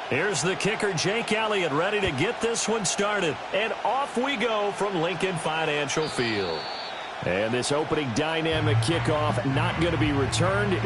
Here's the kicker, Jake Elliott, ready to get this one started. And off we go from Lincoln Financial Field. And this opening dynamic kickoff not going to be returned.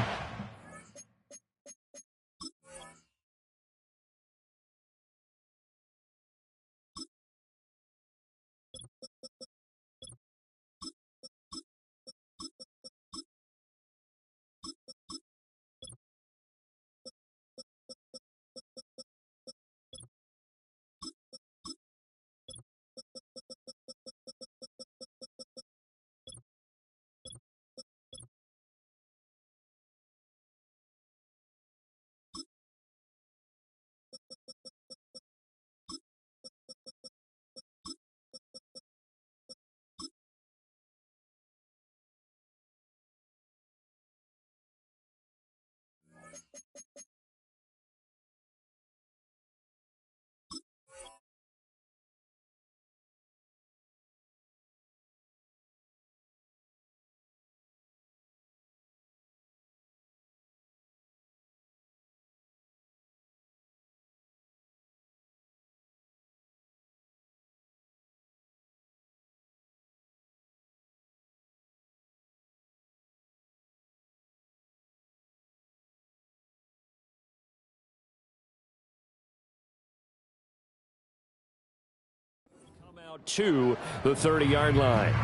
Out to the 30-yard line.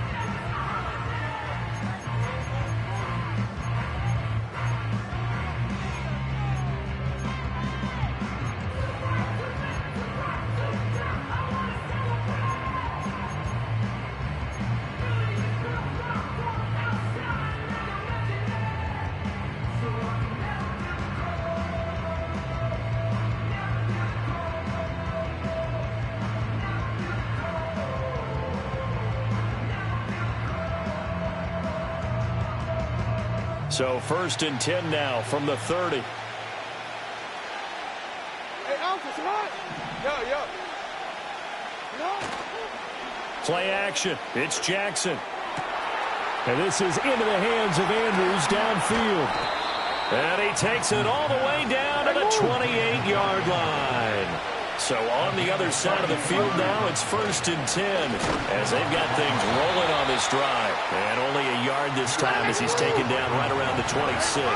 So 1st and 10 now from the 30. Hey, Uncle, what? Yo. Play action. It's Jackson. And this is into the hands of Andrews downfield. And he takes it all the way down to the 28-yard line. So on the other side of the field now, it's 1st and 10 as they've got things rolling on this drive. And only a yard this time as he's taken down right around the 26.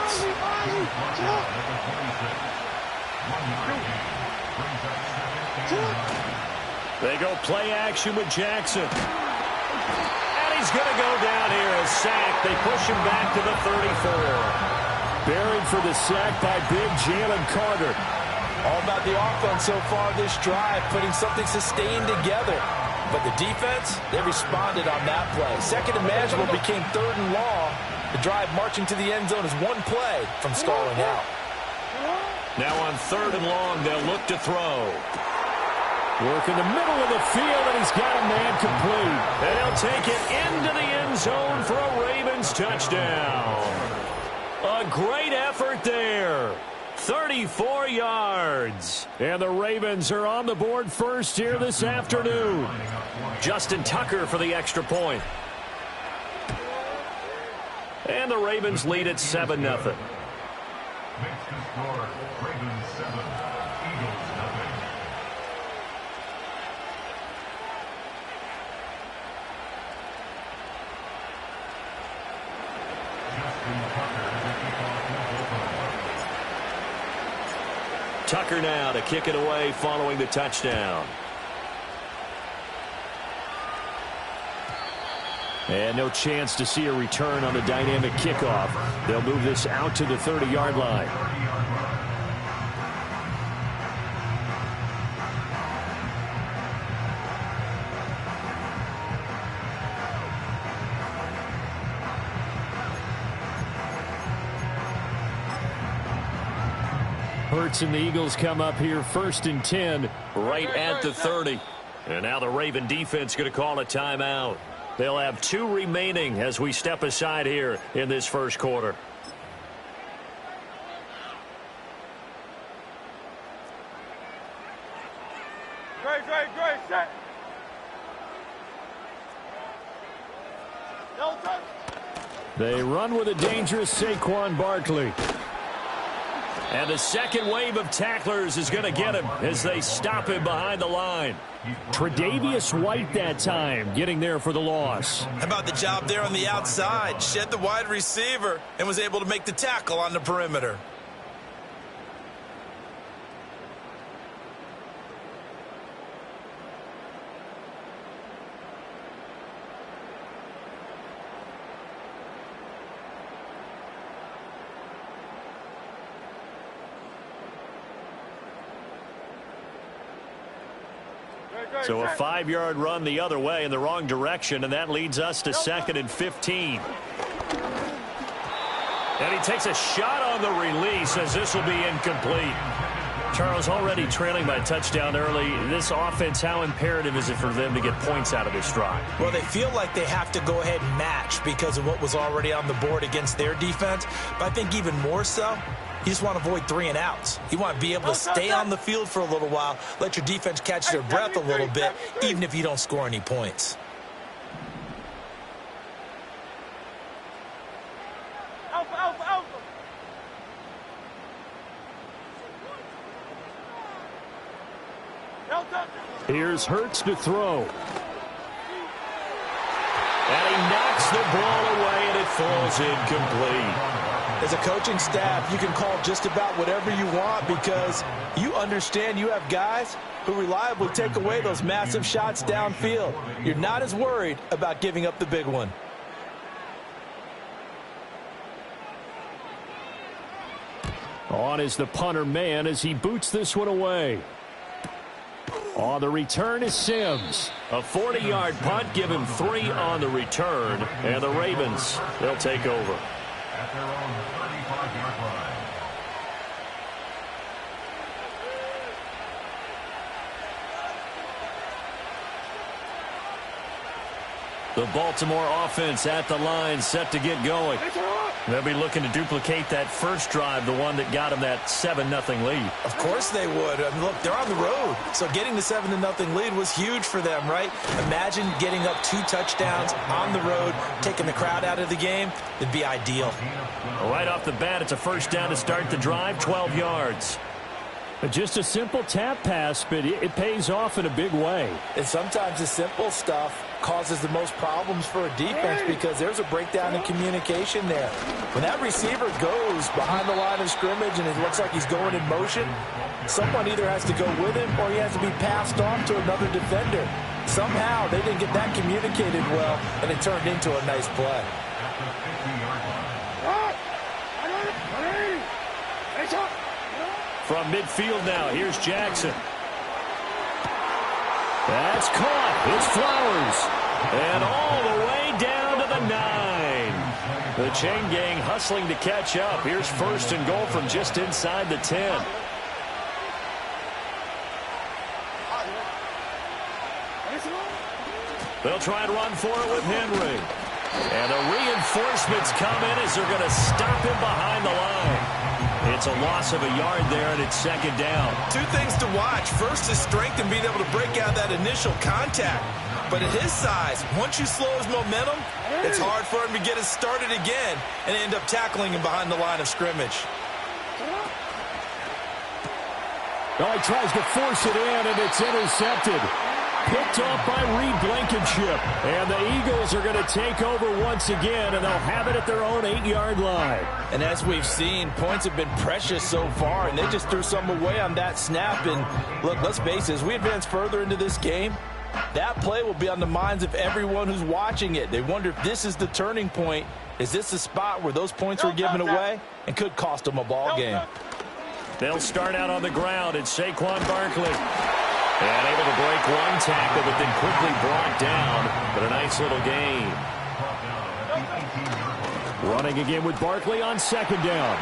They go play action with Jackson. And he's going to go down here, a sack. They push him back to the 34. Buried for the sack by big Jalen Carter. All about the offense so far this drive, putting something sustained together. But the defense, they responded on that play. Second and manageable became 3rd and long. The drive marching to the end zone is one play from stalling out. Now on 3rd and long, they'll look to throw. Work in the middle of the field, and he's got a man complete. And he'll take it into the end zone for a Ravens touchdown. A great effort there. 34 yards. And the Ravens are on the board first here this afternoon. Justin Tucker for the extra point. And the Ravens lead at 7-0. Tucker now to kick it away following the touchdown. And no chance to see a return on the dynamic kickoff. They'll move this out to the 30-yard line. Hurts and the Eagles come up here 1st and 10 right at the 30. And now the Raven defense going to call a timeout. They'll have 2 remaining as we step aside here in this first quarter. Great, set. They run with a dangerous Saquon Barkley. And the second wave of tacklers is going to get him as they stop him behind the line. Tre'Davious White that time getting there for the loss. How about the job there on the outside? Shed the wide receiver and was able to make the tackle on the perimeter. So a 5-yard run the other way in the wrong direction, and that leads us to 2nd and 15. And he takes a shot on the release as this will be incomplete. Charles, already trailing by a touchdown early. This offense, how imperative is it for them to get points out of this drive? Well, they feel like they have to go ahead and match because of what was already on the board against their defense. But I think even more so, you just want to avoid 3 and outs. You want to be able to stay on the field for a little while, let your defense catch their breath a little bit, even if you don't score any points. Alpha, alpha, alpha. Here's Hurts to throw. And he knocks the ball away, and it falls incomplete. As a coaching staff, you can call just about whatever you want because you understand you have guys who reliably take away those massive shots downfield. You're not as worried about giving up the big one. On is the punter man as he boots this one away. On the return is Sims. A 40-yard punt, give him 3 on the return. And the Ravens, they'll take over. At their own 35-yard line. The Baltimore offense at the line, set to get going. They'll be looking to duplicate that first drive, the one that got them that 7-0 lead. Of course they would. I mean, look, they're on the road, so getting the 7-0 lead was huge for them, right? Imagine getting up 2 touchdowns on the road, taking the crowd out of the game. It'd be ideal. Right off the bat, it's a first down to start the drive, 12 yards. Just a simple tap pass, but it pays off in a big way. And sometimes the simple stuff causes the most problems for a defense because there's a breakdown in communication there. When that receiver goes behind the line of scrimmage and it looks like he's going in motion, someone either has to go with him or he has to be passed on to another defender. Somehow they didn't get that communicated well, and it turned into a nice play. From midfield now, here's Jackson. That's caught. It's Flowers. And all the way down to the 9. The chain gang hustling to catch up. Here's 1st and goal from just inside the 10. They'll try and run for it with Henry. And the reinforcements come in as they're going to stop him behind the line. It's a loss of a yard there, and it's 2nd down. 2 things to watch. First, his strength and being able to break out that initial contact. But at his size, once you slow his momentum, it's hard for him to get it started again and end up tackling him behind the line of scrimmage. Well, he tries to force it in, and it's intercepted. Picked off by Reed Blankenship. And the Eagles are going to take over once again, and they'll have it at their own 8-yard line. And as we've seen, points have been precious so far, and they just threw some away on that snap. And look, let's face it, as we advance further into this game, that play will be on the minds of everyone who's watching it. They wonder if this is the turning point. Is this the spot where those points were given away and could cost them a ball game? They'll start out on the ground. It's Saquon Barkley. And able to break one tackle, but then quickly brought down. But a nice little gain. Running again with Barkley on 2nd down.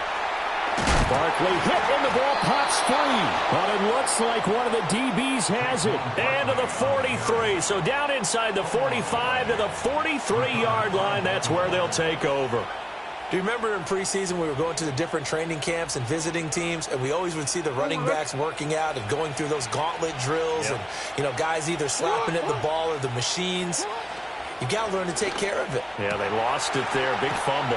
Barkley hit and the ball pops free. But it looks like one of the DBs has it. And to the 43. So down inside the 45 to the 43-yard line. That's where they'll take over. Do you remember in preseason we were going to the different training camps and visiting teams, and we always would see the running backs working out and going through those gauntlet drills and, you know, guys either slapping at the ball or the machines. You got to learn to take care of it. Yeah, they lost it there. Big fumble.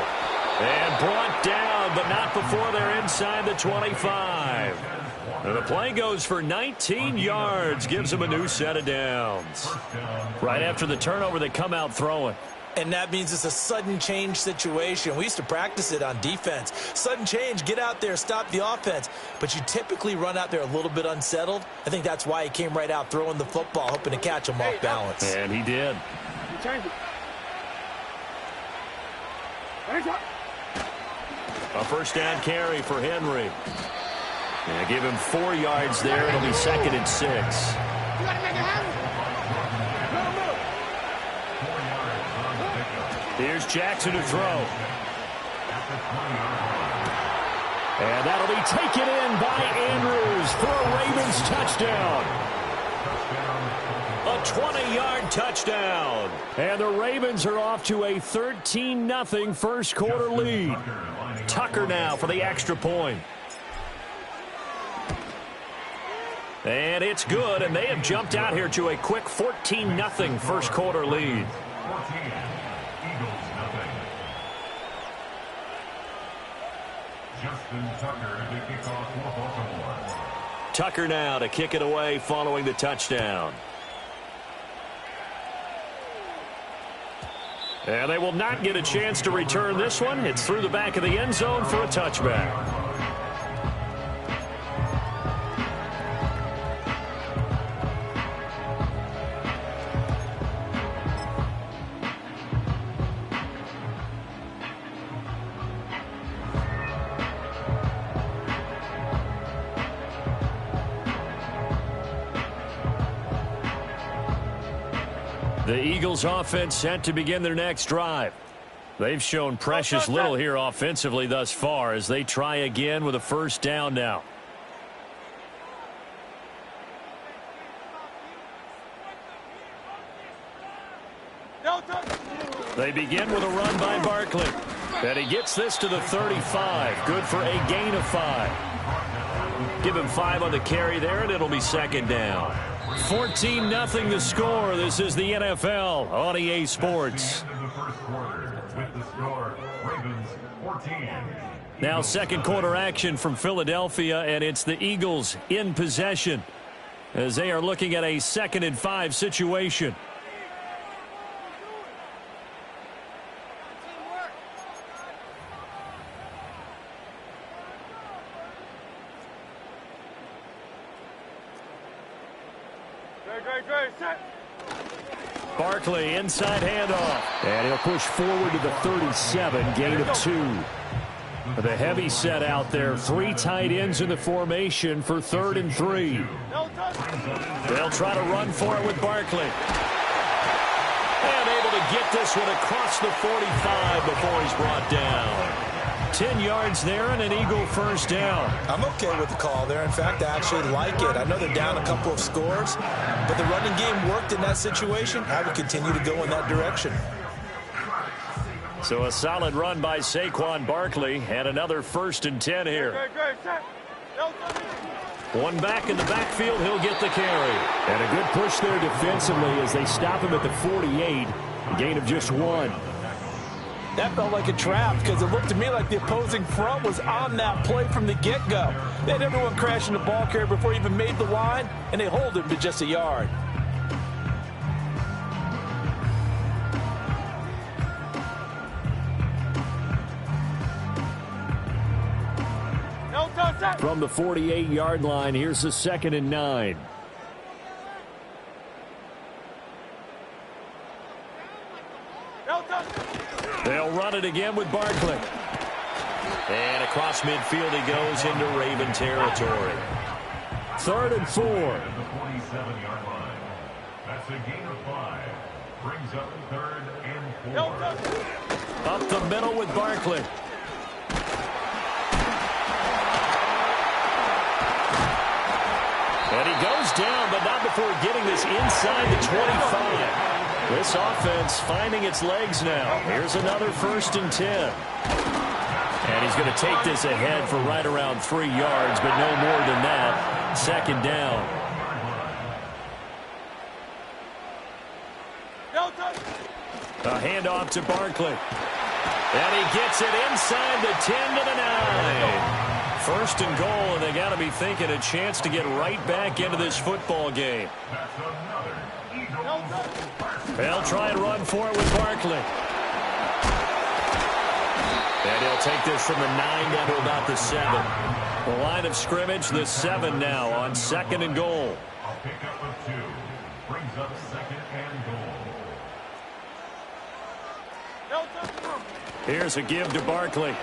And brought down, but not before they're inside the 25. And the play goes for 19 yards. Gives them a new set of downs. Right after the turnover, they come out throwing. And that means it's a sudden change situation. We used to practice it on defense. Sudden change, get out there, stop the offense. But you typically run out there a little bit unsettled. I think that's why he came right out throwing the football, hoping to catch him off balance. And he did. A first down carry for Henry. And give him 4 yards there. It'll be 2nd and 6. You gotta make it happen. Here's Jackson to throw. And that'll be taken in by Andrews for a Ravens touchdown. A 20-yard touchdown. And the Ravens are off to a 13-0 first quarter lead. Tucker now for the extra point. And it's good, and they have jumped out here to a quick 14-0 first quarter lead. Tucker now to kick it away following the touchdown. And they will not get a chance to return this one. It's through the back of the end zone for a touchback. The Eagles offense set to begin their next drive. They've shown precious little here offensively thus far as they try again with a first down now. They begin with a run by Barkley. And he gets this to the 35. Good for a gain of 5. Give him 5 on the carry there, and it'll be 2nd down. 14-0 the score. This is the NFL on EA Sports. Now second quarter action from Philadelphia, and it's the Eagles in possession as they are looking at a 2nd and 5 situation. Barkley inside handoff. And he'll push forward to the 37, gain of 2. The heavy set out there. 3 tight ends in the formation for 3rd and 3. They'll try to run for it with Barkley. And able to get this one across the 45 before he's brought down. 10 yards there and an Eagle first down. I'm okay with the call there. In fact, I actually like it. I know they're down a couple of scores, but the running game worked in that situation. I would continue to go in that direction. So a solid run by Saquon Barkley and another 1st and 10 here. One back in the backfield, he'll get the carry. And a good push there defensively as they stop him at the 48. A gain of just 1. That felt like a trap because it looked to me like the opposing front was on that play from the get-go. They had everyone crashing the ball carrier before he even made the line, and they hold him to just a yard. From the 48-yard line, here's the 2nd and 9. They'll run it again with Barkley. And across midfield he goes into Raven territory. 3rd and 4. That's a gain of 5. Brings up 3rd and 4. Up the middle with Barkley. And he goes down, but not before getting this inside the 25. This offense finding its legs now. Here's another 1st and 10. And he's going to take this ahead for right around 3 yards, but no more than that. 2nd down. handoff to Barkley. And he gets it inside the 10 to the 9. First and goal, and they got to be thinking a chance to get right back into this football game. They'll try and run for it with Barkley. And he'll take this from the 9 down to about the 7. The line of scrimmage, the 7 now on 2nd and goal. A pickup of 2 brings up 2nd and goal. Here's a give to Barkley.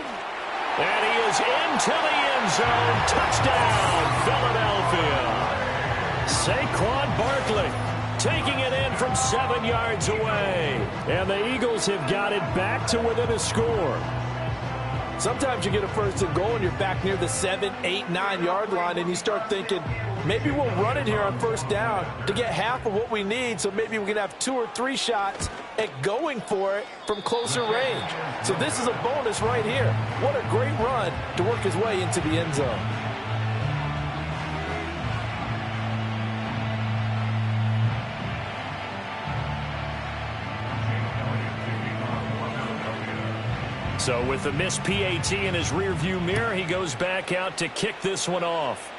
And he is into the end zone. Touchdown, Philadelphia. Saquon Barkley taking it in from 7 yards away. And the Eagles have got it back to within a score. Sometimes you get a first and goal and you're back near the 7, 8, 9 yard line and you start thinking, maybe we'll run it here on first down to get half of what we need, so maybe we can have 2 or 3 shots at going for it from closer range. So this is a bonus right here. What a great run to work his way into the end zone. So with the missed PAT in his rearview mirror, he goes back out to kick this one off.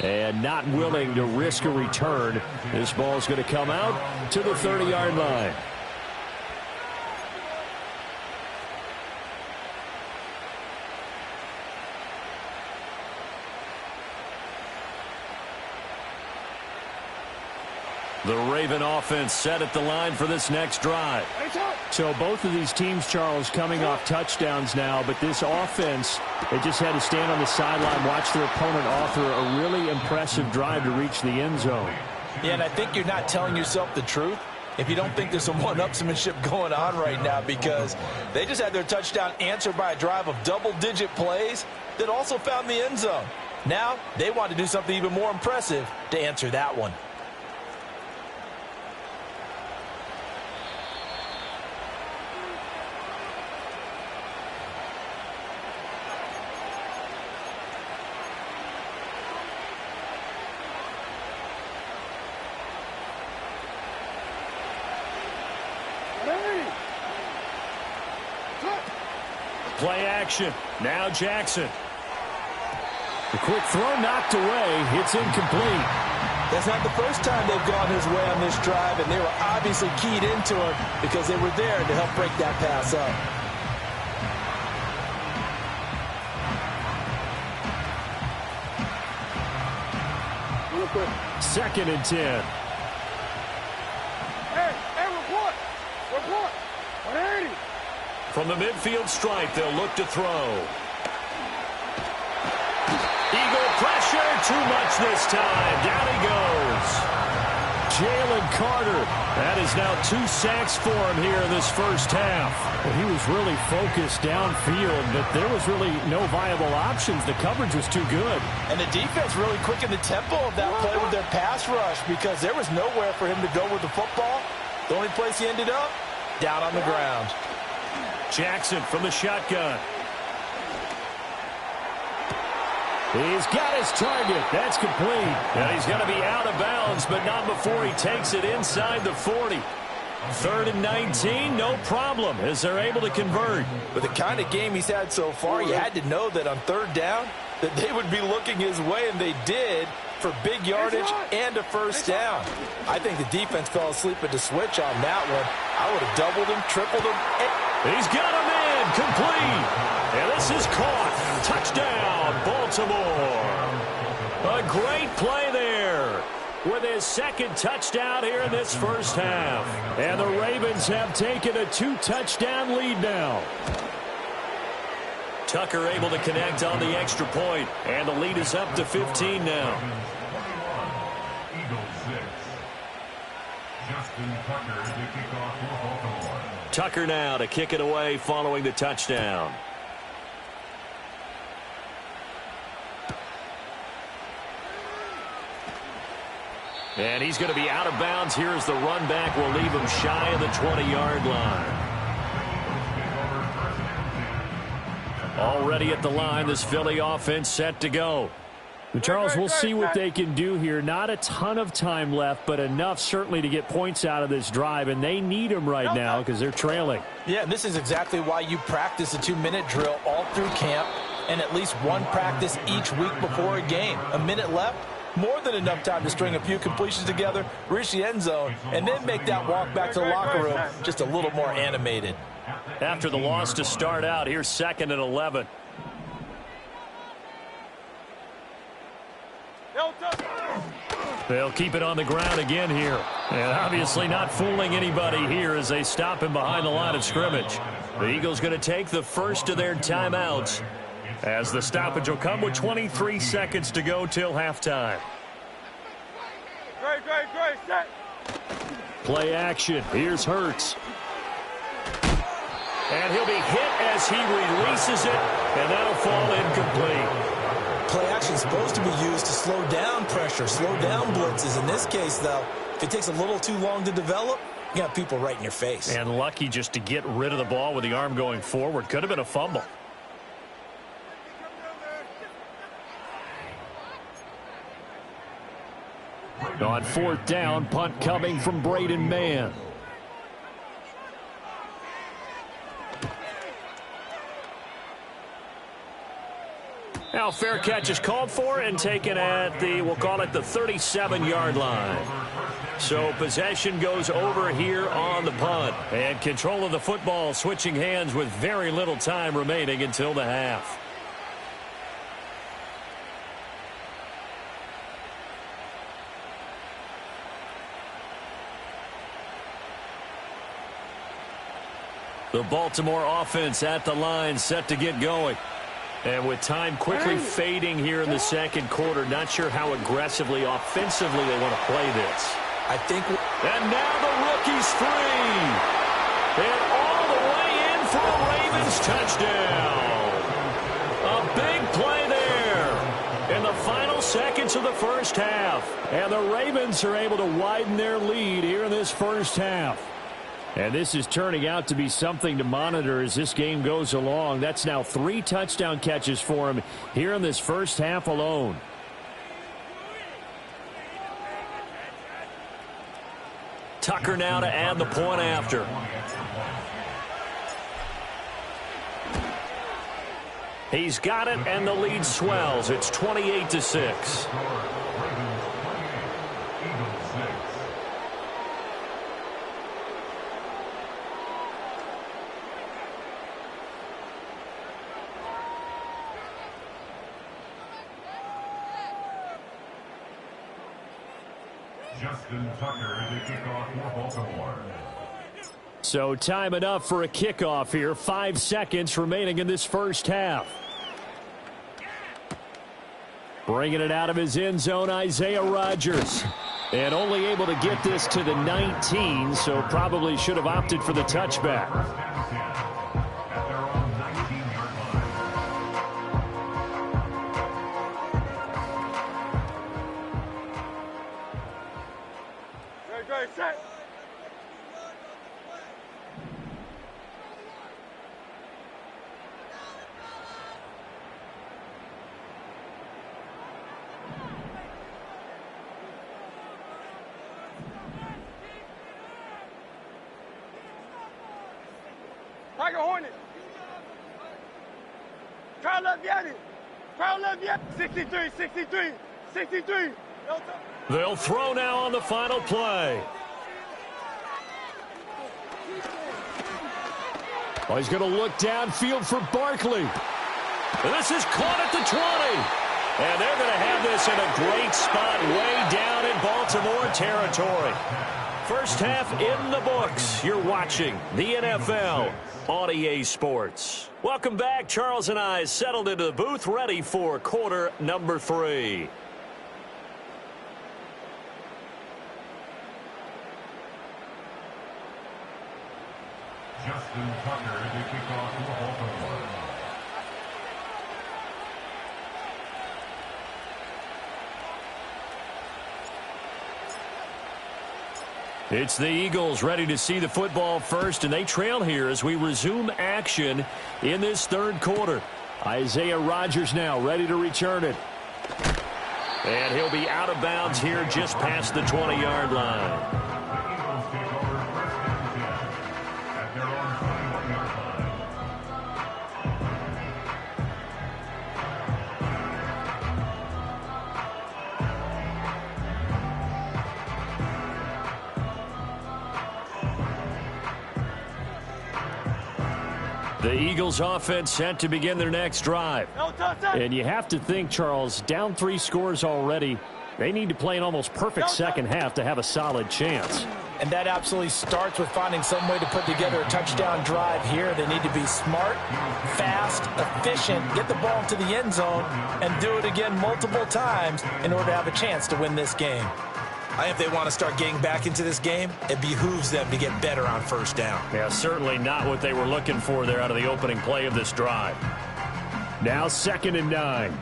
And not willing to risk a return. This ball's going to come out to the 30-yard line. The Raven offense set at the line for this next drive. So both of these teams, Charles, coming off touchdowns now, but this offense, they just had to stand on the sideline, watch their opponent author a really impressive drive to reach the end zone. Yeah, and I think you're not telling yourself the truth if you don't think there's some one-upsmanship going on right now, because they just had their touchdown answered by a drive of double-digit plays that also found the end zone. Now they want to do something even more impressive to answer that one. Play action. Now Jackson. The quick throw knocked away. It's incomplete. That's not the first time they've gone his way on this drive, and they were obviously keyed into him because they were there to help break that pass up. Second and 10. Hey, report! Report! 180! From the midfield stripe, they'll look to throw. Eagle pressure, too much this time. Down he goes. Jalen Carter. That is now 2 sacks for him here in this first half. Well, he was really focused downfield, but there was really no viable options. The coverage was too good. And the defense really quickened the tempo of that play with their pass rush, because there was nowhere for him to go with the football. The only place he ended up, down on the ground. Jackson from the shotgun. He's got his target. That's complete. And he's going to be out of bounds, but not before he takes it inside the 40. 3rd and 19, no problem, as they're able to convert. With the kind of game he's had so far, you had to know that on 3rd down, that they would be looking his way, and they did, for big yardage and a first down. I think the defense fell asleep at the switch on that one. I would have doubled him, tripled him. He's got him in, complete. And this is caught. Touchdown, Baltimore. A great play there with his 2nd touchdown here in this first half. And the Ravens have taken a 2-touchdown lead now. Tucker able to connect on the extra point, and the lead is up to 15 now. Eagles 6. Justin Tucker to kick off for Baltimore. Tucker now to kick it away following the touchdown. And he's going to be out of bounds here as the run back will leave him shy of the 20-yard line. Already at the line, this Philly offense set to go. Charles, we'll see what they can do here. Not a ton of time left, but enough certainly to get points out of this drive, and they need them right now because they're trailing. Yeah, and this is exactly why you practice a 2-minute drill all through camp and at least one practice each week before a game. A minute left, more than enough time to string a few completions together, reach the end zone, and then make that walk back to the locker room just a little more animated. After the loss to start out, here's 2nd and 11. They'll keep it on the ground again here. And obviously not fooling anybody here as they stop him behind the line of scrimmage. The Eagles going to take the first of their timeouts as the stoppage will come with 23 seconds to go till halftime. Great, set. Play action. Here's Hurts. And he'll be hit as he releases it, and that'll fall incomplete. Play action is supposed to be used to slow down pressure, slow down blitzes. In this case, though, if it takes a little too long to develop, you got people right in your face. And lucky just to get rid of the ball with the arm going forward. Could have been a fumble. On 4th down, punt coming from Braden Mann. Now fair catch is called for and taken at the, we'll call it the 37-yard line. So possession goes over here on the punt. And control of the football switching hands with very little time remaining until the half. The Baltimore offense at the line set to get going. And with time quickly fading here in the second quarter, not sure how aggressively, offensively they want to play this. I think. And now the rookie's free. And all the way in for a Ravens touchdown. A big play there in the final seconds of the first half. And the Ravens are able to widen their lead here in this first half. And this is turning out to be something to monitor as this game goes along. That's now 3 touchdown catches for him here in this first half alone. Tucker now to add the point after. He's got it, and the lead swells. It's 28-6. Justin Tucker, the kickoff for Baltimore. So time enough for a kickoff here. 5 seconds remaining in this first half. Bringing it out of his end zone, Isaiah Rodgers. And only able to get this to the 19, so probably should have opted for the touchback. At their own 19-yard line. Great, set. Tiger Hornet. Try left Yanni. Try left Yanni. 63, 63, 63. They'll throw now on the final play. Oh, he's going to look downfield for Barkley. And this is caught at the 20. And they're going to have this in a great spot way down in Baltimore territory. First half in the books. You're watching the NFL on EA Sports. Welcome back. Charles and I settled into the booth, ready for quarter number 3. Justin Tucker, the kickoff for Baltimore. It's the Eagles ready to see the football first, and they trail here as we resume action in this third quarter. Isaiah Rodgers now ready to return it. And he'll be out of bounds here just past the 20-yard line. Eagles take over first and 10 at their own 21-yard line. The Eagles offense set to begin their next drive. And you have to think, Charles, down 3 scores already. They need to play an almost perfect second half to have a solid chance. And that absolutely starts with finding some way to put together a touchdown drive here. They need to be smart, fast, efficient, get the ball into the end zone, and do it again multiple times in order to have a chance to win this game. I think if they want to start getting back into this game, it behooves them to get better on first down. Yeah, certainly not what they were looking for there out of the opening play of this drive. Now 2nd and 9.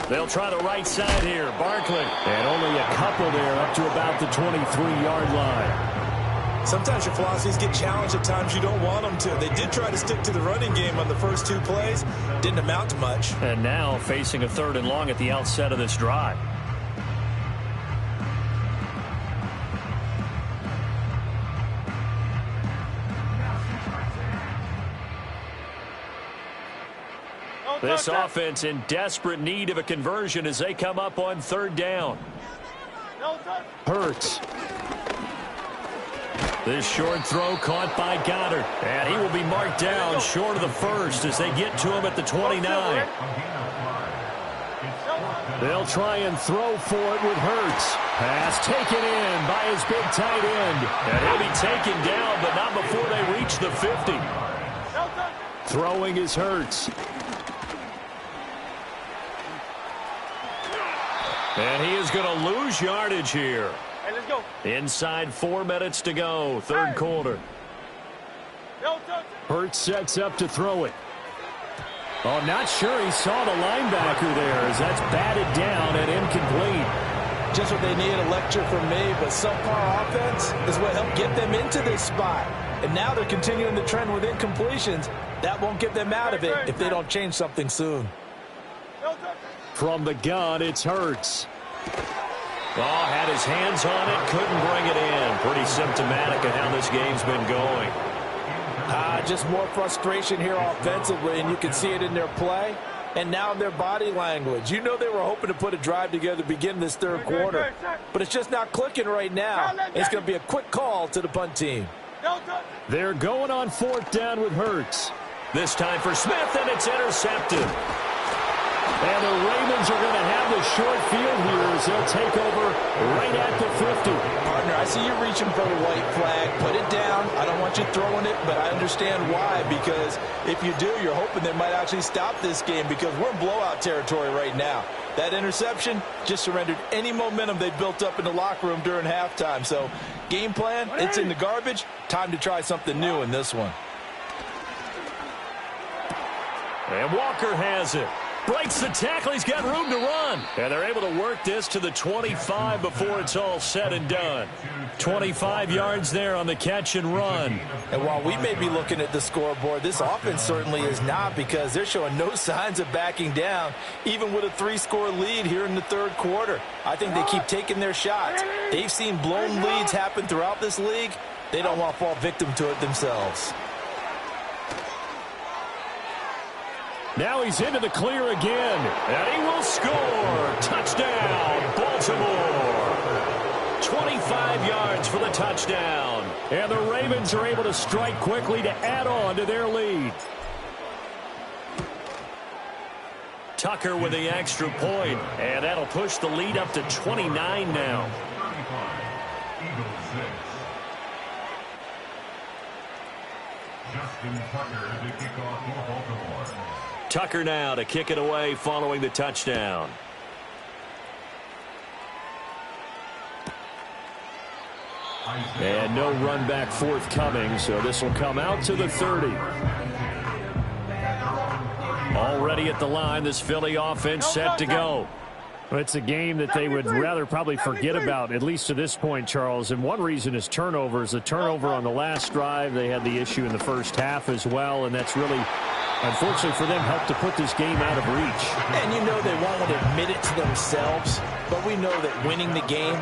They'll try the right side here. Barkley. And only a couple there up to about the 23-yard line. Sometimes your philosophies get challenged at times you don't want them to. They did try to stick to the running game on the first 2 plays. Didn't amount to much. And now facing a 3rd and long at the outset of this drive. This offense in desperate need of a conversion as they come up on 3rd down. Hurts. This short throw caught by Goddard. And he will be marked down short of the first as they get to him at the 29. They'll try and throw for it with Hurts. Pass taken in by his big tight end. And he'll be taken down, but not before they reach the 50. Throwing is Hurts. And he is going to lose yardage here. Hey, let's go. Inside 4 minutes to go, 3rd quarter. Hurts sets up to throw it. Oh, not sure he saw the linebacker there as that's batted down and incomplete. Just what they need, a lecture from me, but subpar offense is what helped get them into this spot. And now they're continuing the trend with incompletions. That won't get them out of it if they don't change something soon. From the gun, it's Hurts. Oh, had his hands on it, couldn't bring it in. Pretty symptomatic of how this game's been going. Just more frustration here offensively, and you can see it in their play and now in their body language. You know they were hoping to put a drive together to begin this 3rd quarter, but it's just not clicking right now. It's going to be a quick call to the punt team. They're going on 4th down with Hurts. This time for Smith, and it's intercepted. And the Ravens are going to have the short field here as they'll take over right at the 50. Partner, I see you reaching for the white flag. Put it down. I don't want you throwing it, but I understand why. Because if you do, you're hoping they might actually stop this game because we're in blowout territory right now. That interception just surrendered any momentum they built up in the locker room during halftime. So, game plan, it's in the garbage. Time to try something new in this one. And Walker has it. Breaks the tackle. He's got room to run. And they're able to work this to the 25 before it's all said and done. 25 yards there on the catch and run. And while we may be looking at the scoreboard, this offense certainly is not because they're showing no signs of backing down, even with a 3-score lead here in the 3rd quarter. I think they keep taking their shots. They've seen blown leads happen throughout this league. They don't want to fall victim to it themselves. Now he's into the clear again. And he will score. Touchdown, Baltimore. 25 yards for the touchdown. And the Ravens are able to strike quickly to add on to their lead. Tucker with the extra point, and that'll push the lead up to 29 now. 35, Eagles 6. Justin Tucker to kick off for Baltimore. Tucker now to kick it away following the touchdown. And no run back forthcoming, so this will come out to the 30. Already at the line, this Philly offense set to go. Well, it's a game that they would rather probably forget about, at least to this point, Charles. And one reason is turnovers. A turnover on the last drive. They had the issue in the first half as well, and that's really unfortunately for them, helped to put this game out of reach. And you know they won't want to admit it to themselves, but we know that winning the game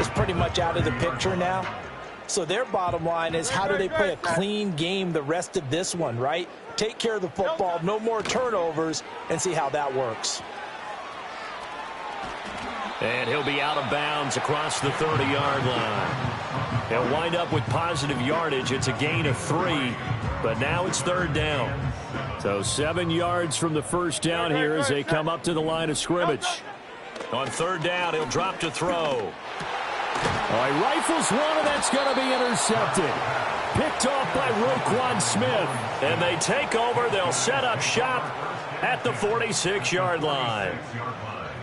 is pretty much out of the picture now. So their bottom line is, how do they play a clean game the rest of this one, right? Take care of the football, no more turnovers, and see how that works. And he'll be out of bounds across the 30-yard line. He'll wind up with positive yardage. It's a gain of 3, but now it's third down. So 7 yards from the first down here as they come up to the line of scrimmage. On third down, he'll drop to throw. Oh, he rifles one, and that's going to be intercepted. Picked off by Roquan Smith. And they take over. They'll set up shop at the 46-yard line.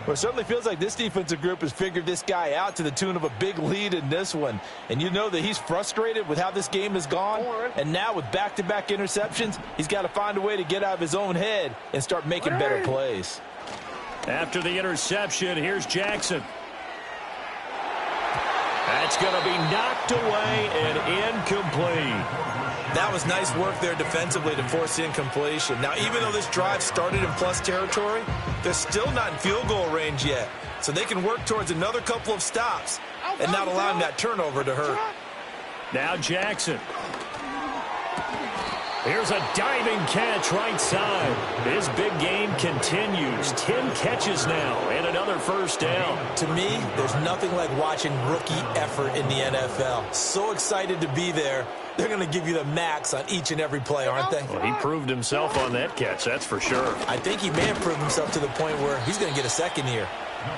Well, it certainly feels like this defensive group has figured this guy out to the tune of a big lead in this one. And you know that he's frustrated with how this game has gone. And now with back-to-back interceptions, he's got to find a way to get out of his own head and start making better plays. After the interception, here's Jackson. That's going to be knocked away and incomplete. That was nice work there defensively to force the incompletion. Now, even though this drive started in plus territory, they're still not in field goal range yet. So they can work towards another couple of stops and not allowing that turnover to hurt. Now Jackson. Here's a diving catch right side. His big game continues. 10 catches now and another first down. To me, there's nothing like watching rookie effort in the NFL. So excited to be there. They're going to give you the max on each and every play, aren't they? Well, he proved himself on that catch, that's for sure. I think he may have proved himself to the point where he's going to get a second here.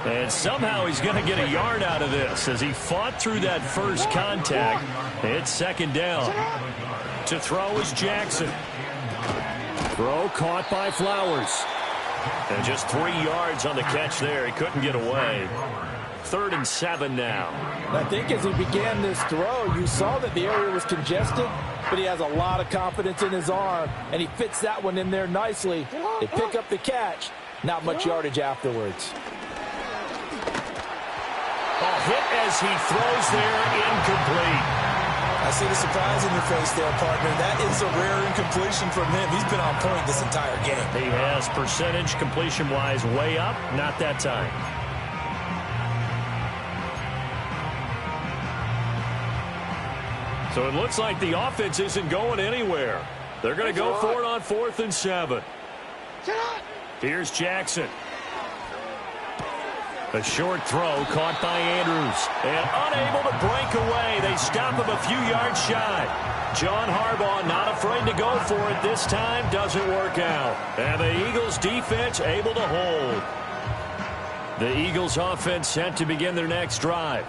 And somehow he's going to get a yard out of this as he fought through that first contact. It's second down. To throw is Jackson. Throw caught by Flowers. And just 3 yards on the catch there. He couldn't get away. 3rd and 7 now. I think as he began this throw, you saw that the area was congested, but he has a lot of confidence in his arm, and he fits that one in there nicely. They pick up the catch. Not much yardage afterwards. A hit as he throws there, incomplete. I see the surprise in your face there, partner. That is a rare incompletion from him. He's been on point this entire game. He has percentage completion-wise way up. Not that time. So it looks like the offense isn't going anywhere. They're going to go for it on 4th and 7. Here's Jackson. A short throw caught by Andrews. And unable to break away. They stop him a few yards shy. John Harbaugh not afraid to go for it this time. Doesn't work out. And the Eagles defense able to hold. The Eagles offense set to begin their next drive.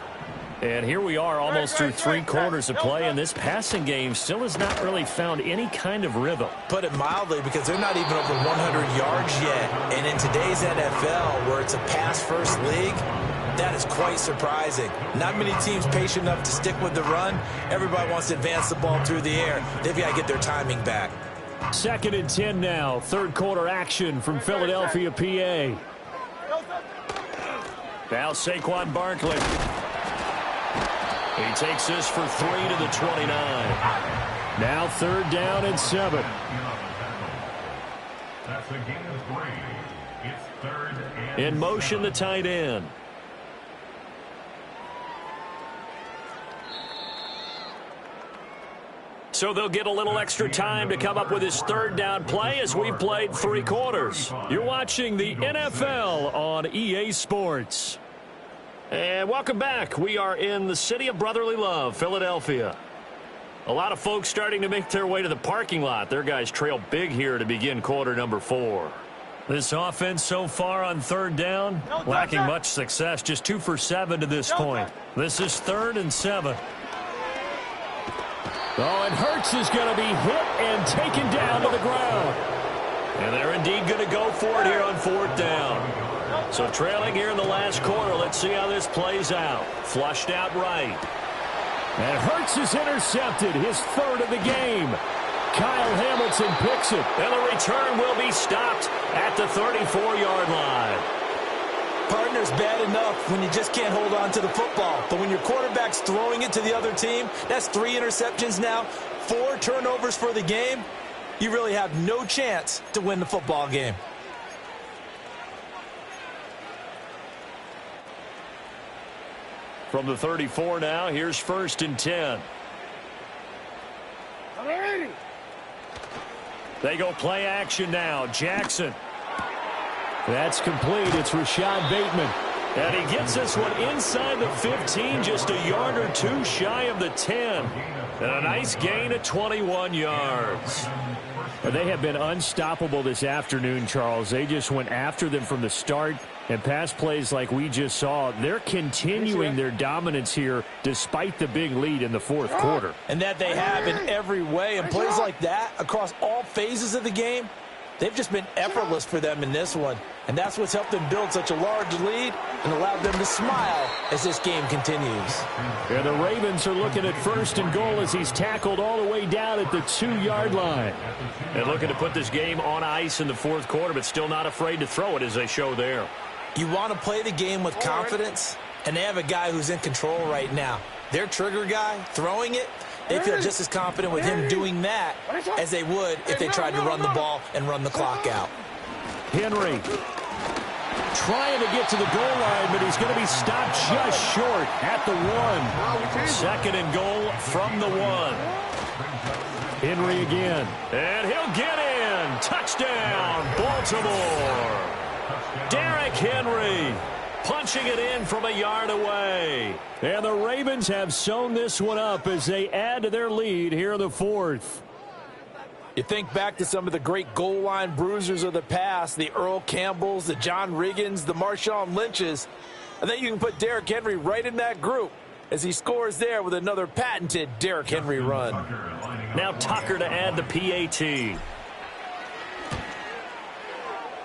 And here we are almost through 3 quarters of play, and this passing game still has not really found any kind of rhythm. Put it mildly, because they're not even over 100 yards yet. And in today's NFL, where it's a pass-first league, that is quite surprising. Not many teams patient enough to stick with the run. Everybody wants to advance the ball through the air. They've got to get their timing back. 2nd and 10 now. 3rd quarter action from Philadelphia, PA. Now Saquon Barkley. He takes this for 3 to the 29. Now 3rd down and 7. That's a gain of 3. It's 3rd and in motion, the tight end. So they'll get a little extra time to come up with his 3rd down play as we've played 3 quarters. You're watching the NFL on EA Sports. And welcome back. We are in the city of brotherly love, Philadelphia. A lot of folks starting to make their way to the parking lot. Their guys trail big here to begin quarter number 4. This offense so far on 3rd down, lacking much success. Just 2 for 7 to this point. This is 3rd and 7. Oh, and Hurts is going to be hit and taken down to the ground. And they're indeed going to go for it here on 4th down. So trailing here in the last quarter. Let's see how this plays out. Flushed out right. And Hurts is intercepted, his 3rd of the game. Kyle Hamilton picks it. And the return will be stopped at the 34-yard line. Partner's bad enough when you just can't hold on to the football. But when your quarterback's throwing it to the other team, that's 3 interceptions now, 4 turnovers for the game. you really have no chance to win the football game. From the 34 now, here's 1st and 10. They go play action now. Jackson. That's complete. It's Rashad Bateman. And he gets this one inside the 15, just a yard or two shy of the 10. And a nice gain of 21 yards. They have been unstoppable this afternoon, Charles. They just went after them from the start. And pass plays like we just saw, they're continuing their dominance here despite the big lead in the 4th quarter. And that they have in every way. And plays like that across all phases of the game, they've just been effortless for them in this one. And that's what's helped them build such a large lead and allowed them to smile as this game continues. And the Ravens are looking at 1st and goal as he's tackled all the way down at the 2-yard line. And looking to put this game on ice in the 4th quarter, but still not afraid to throw it as they show there. You want to play the game with confidence, and they have a guy who's in control right now. Their trigger guy, throwing it, they feel just as confident with him doing that as they would if they tried to run the ball and run the clock out. Henry trying to get to the goal line, but he's going to be stopped just short at the 1. 2nd and goal from the 1. Henry again. And he'll get in. Touchdown, Baltimore. Derrick Henry punching it in from a yard away. And the Ravens have sewn this one up as they add to their lead here in the 4th. You think back to some of the great goal line bruisers of the past, the Earl Campbells, the John Riggins, the Marshawn Lynches. I think you can put Derrick Henry right in that group as he scores there with another patented Derrick Henry run. Now Tucker to add the PAT.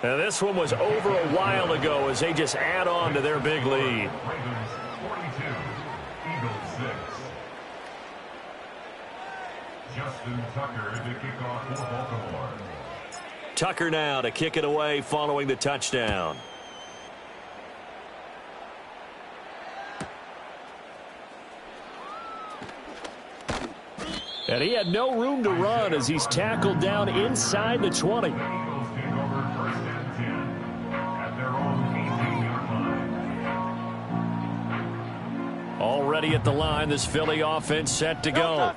Now this one was over a while ago as they just add on to their big lead. Ravens 42, Eagles 6. Justin Tucker to kick off for Baltimore. Tucker now to kick it away following the touchdown. And he had no room to run as he's tackled down inside the 20. Already at the line, this Philly offense set to go.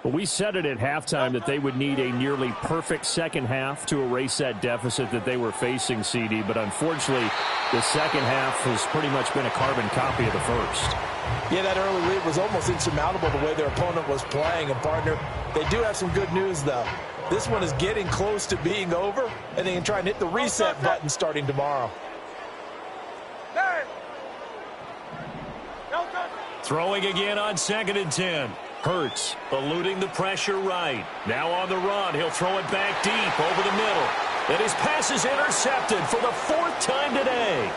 But we said it at halftime that they would need a nearly perfect second half to erase that deficit that they were facing, CD. But unfortunately, the second half has pretty much been a carbon copy of the first. Yeah, that early lead was almost insurmountable the way their opponent was playing. And, partner, they do have some good news, though. This one is getting close to being over, and they can try and hit the reset button starting tomorrow. Throwing again on 2nd and 10. Hurts eluding the pressure right. Now on the run. He'll throw it back deep over the middle. And his pass is intercepted for the 4th time today.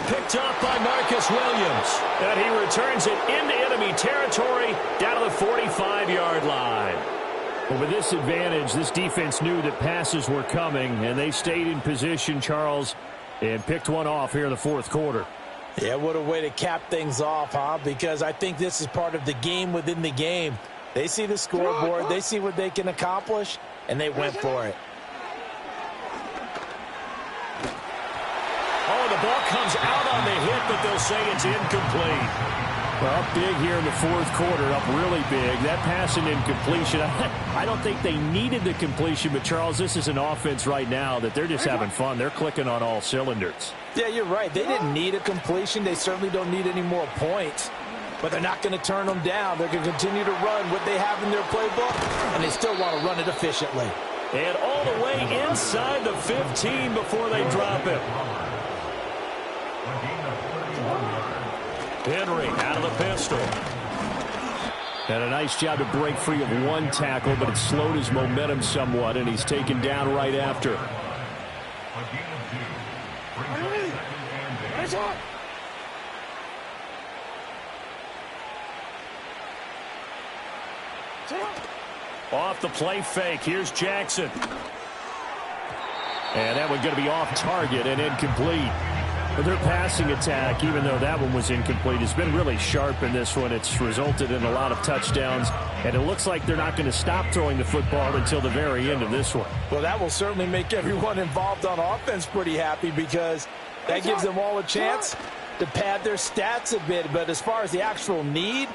Picked up by Marcus Williams. And he returns it into enemy territory down to the 45-yard line. Well, with this advantage, this defense knew that passes were coming, and they stayed in position, Charles, and picked one off here in the 4th quarter. Yeah, what a way to cap things off, huh? Because I think this is part of the game within the game. They see the scoreboard, they see what they can accomplish, and they went for it. Oh, the ball comes out on the hit, but they'll say it's incomplete. Well, up big here in the 4th quarter, up really big. That pass and incompletion, I don't think they needed the completion, but Charles, this is an offense right now that they're just having fun. They're clicking on all cylinders. Yeah, you're right. They didn't need a completion. They certainly don't need any more points. But they're not going to turn them down. They're going to continue to run what they have in their playbook, and they still want to run it efficiently. And all the way inside the 15 before they drop it. Henry out of the pistol. And a nice job to break free of one tackle, but it slowed his momentum somewhat, and he's taken down right after. Off the play fake. Here's Jackson. And that one's going to be off target and incomplete. Their passing attack, even though that one was incomplete, has been really sharp in this one. It's resulted in a lot of touchdowns, and it looks like they're not going to stop throwing the football until the very end of this one. Well, that will certainly make everyone involved on offense pretty happy because that gives them all a chance to pad their stats a bit. But as far as the actual need,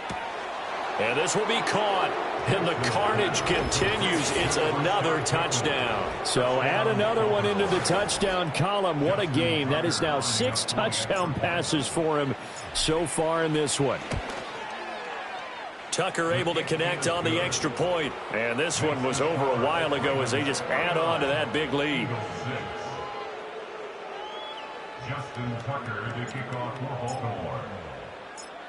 and this will be caught, and the carnage continues. It's another touchdown. So add another one into the touchdown column. What a game. That is now 6 touchdown passes for him so far in this one. Tucker able to connect on the extra point. And this one was over a while ago as they just add on to that big lead. Justin Tucker to kick off for Baltimore.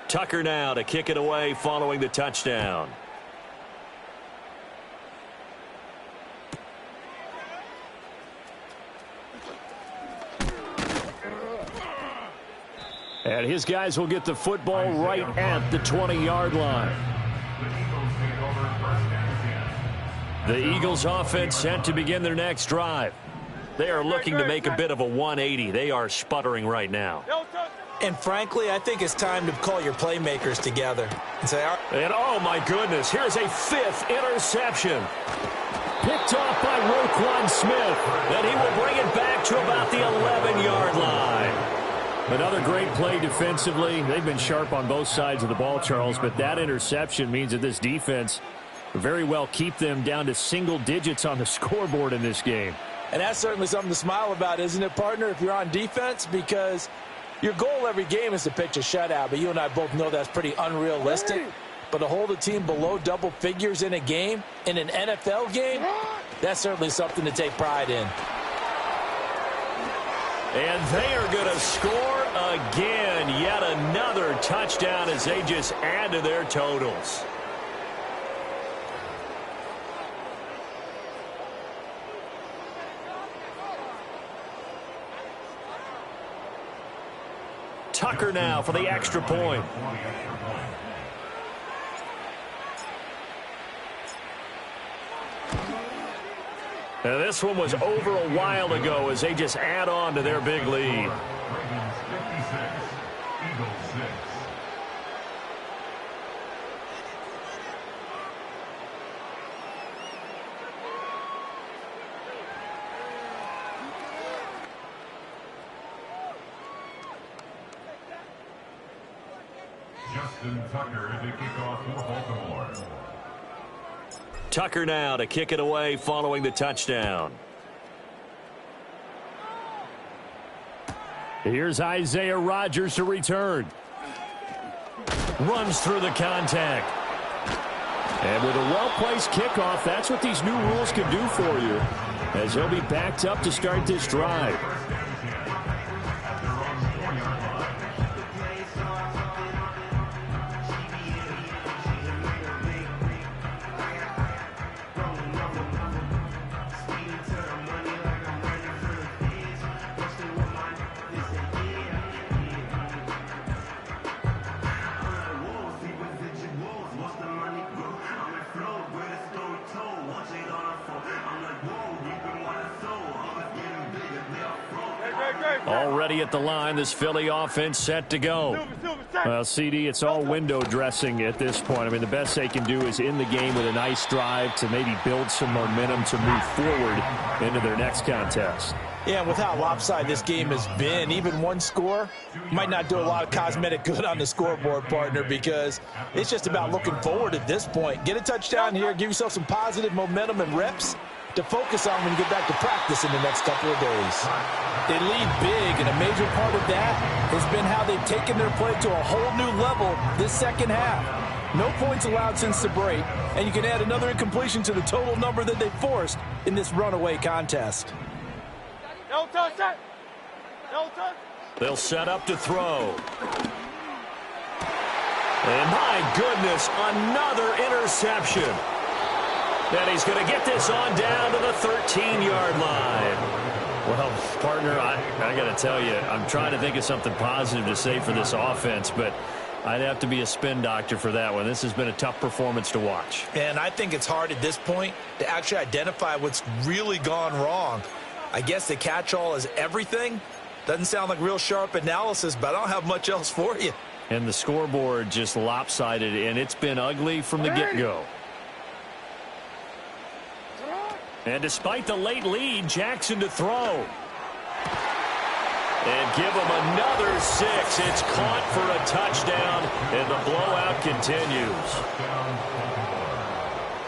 Tucker now to kick it away following the touchdown. And his guys will get the football right at the 20-yard line. The Eagles offense set to begin their next drive. They are looking to make a bit of a 180. They are sputtering right now. And frankly, I think it's time to call your playmakers together and say, all right. And oh my goodness, here's a 5th interception. Picked off by Roquan Smith. And he will bring it back to about the 11-yard line. Another great play defensively. They've been sharp on both sides of the ball, Charles, but that interception means that this defense very well keep them down to single digits on the scoreboard in this game. and that's certainly something to smile about, isn't it, partner, if you're on defense? Because your goal every game is to pitch a shutout, but you and I both know that's pretty unrealistic. But to hold a team below double figures in a game, in an NFL game, that's certainly something to take pride in. And they are going to score again. Yet another touchdown as they just add to their totals. Tucker now for the extra point. Now this one was over a while ago as they just add on to their big lead. Ravens 56, Eagles 6. Justin Tucker to kick off for Baltimore. Tucker now to kick it away following the touchdown. Here's Isaiah Rodgers to return. Runs through the contact. And with a well-placed kickoff, that's what these new rules can do for you, as he'll be backed up to start this drive. Already at the line, this Philly offense set to go. Well, CD, it's all window dressing at this point. I mean, the best they can do is in the game with a nice drive to maybe build some momentum to move forward into their next contest. Yeah, with how lopsided this game has been, even one score might not do a lot of cosmetic good on the scoreboard, partner, because it's just about looking forward at this point. Get a touchdown here, give yourself some positive momentum and reps to focus on when you get back to practice in the next couple of days. They lead big, and a major part of that has been how they've taken their play to a whole new level this second half. No points allowed since the break, and you can add another incompletion to the total number that they forced in this runaway contest. They'll set up to throw. And my goodness, another interception. And he's going to get this on down to the 13-yard line. Well, partner, I got to tell you, I'm trying to think of something positive to say for this offense, but I'd have to be a spin doctor for that one. This has been a tough performance to watch. And I think it's hard at this point to actually identify what's really gone wrong. I guess the catch-all is everything, Doesn't sound like real sharp analysis, but I don't have much else for you. And the scoreboard just lopsided, and it's been ugly from the get-go. And despite the late lead, Jackson to throw. And give him another 6. It's caught for a touchdown, and the blowout continues.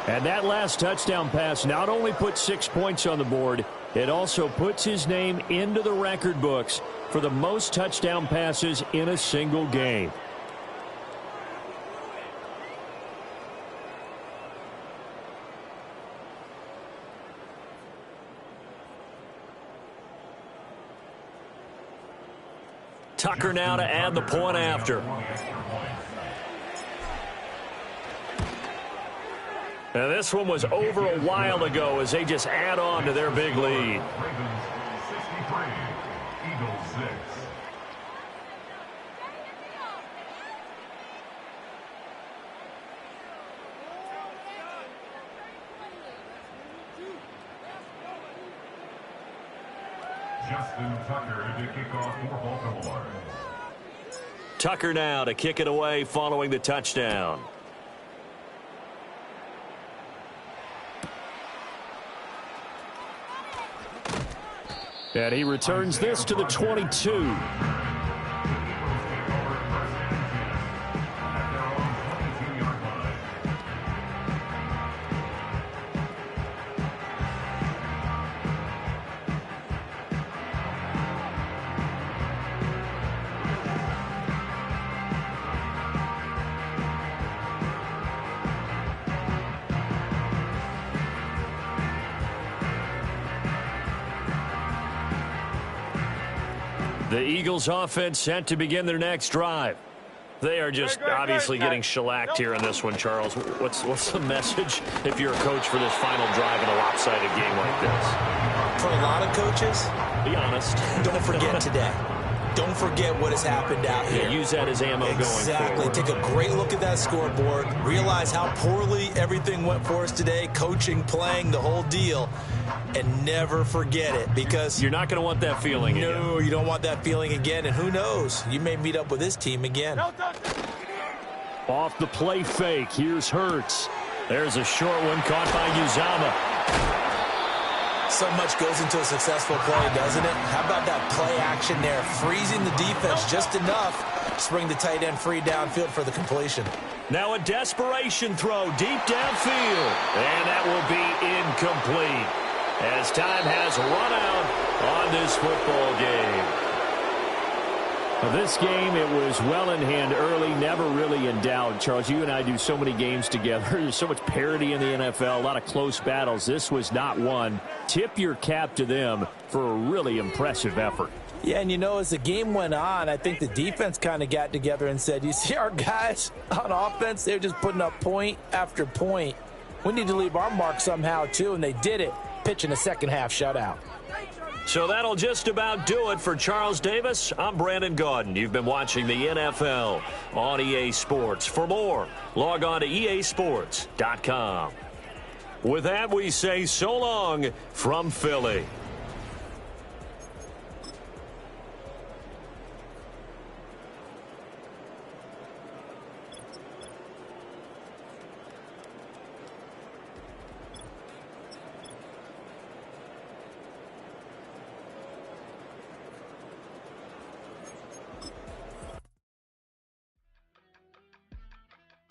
And that last touchdown pass not only put 6 points on the board, it also puts his name into the record books for the most touchdown passes in a single game. Tucker now to add the point after. And this one was over a while ago as they just add on to their big lead. Ravens 63, Eagles 6. Justin Tucker to kick off for Baltimore. Tucker now to kick it away following the touchdown. And he returns this to the 22. The Eagles offense set to begin their next drive. They are just obviously getting shellacked here in this one, Charles. What's the message if you're a coach for this final drive in a lopsided game like this? For a lot of coaches, be honest. Don't forget today. Don't forget what has happened out here. Yeah, use that as ammo going forward. Exactly. Take a great look at that scoreboard. Realize how poorly everything went for us today. Coaching, playing, the whole deal. And never forget it, because you're not going to want that feeling again. No, you don't want that feeling again. And who knows? You may meet up with this team again. Off the play fake. Here's Hurts. There's a short one caught by Uzomah. So much goes into a successful play, doesn't it? How about that play action there? Freezing the defense just enough to bring the tight end free downfield for the completion. Now a desperation throw deep downfield. And that will be incomplete, as time has run out on this football game. This game, it was well in hand early, never really in doubt. Charles, you and I do so many games together. There's so much parity in the NFL, a lot of close battles. This was not one. Tip your cap to them for a really impressive effort. Yeah, and you know, as the game went on, I think the defense kind of got together and said, you see our guys on offense, they're just putting up point after point. We need to leave our mark somehow, too, and they did it, pitching a second-half shutout. So that'll just about do it for Charles Davis. I'm Brandon Gaudin. You've been watching the NFL on EA Sports. For more, log on to easports.com. With that, we say so long from Philly.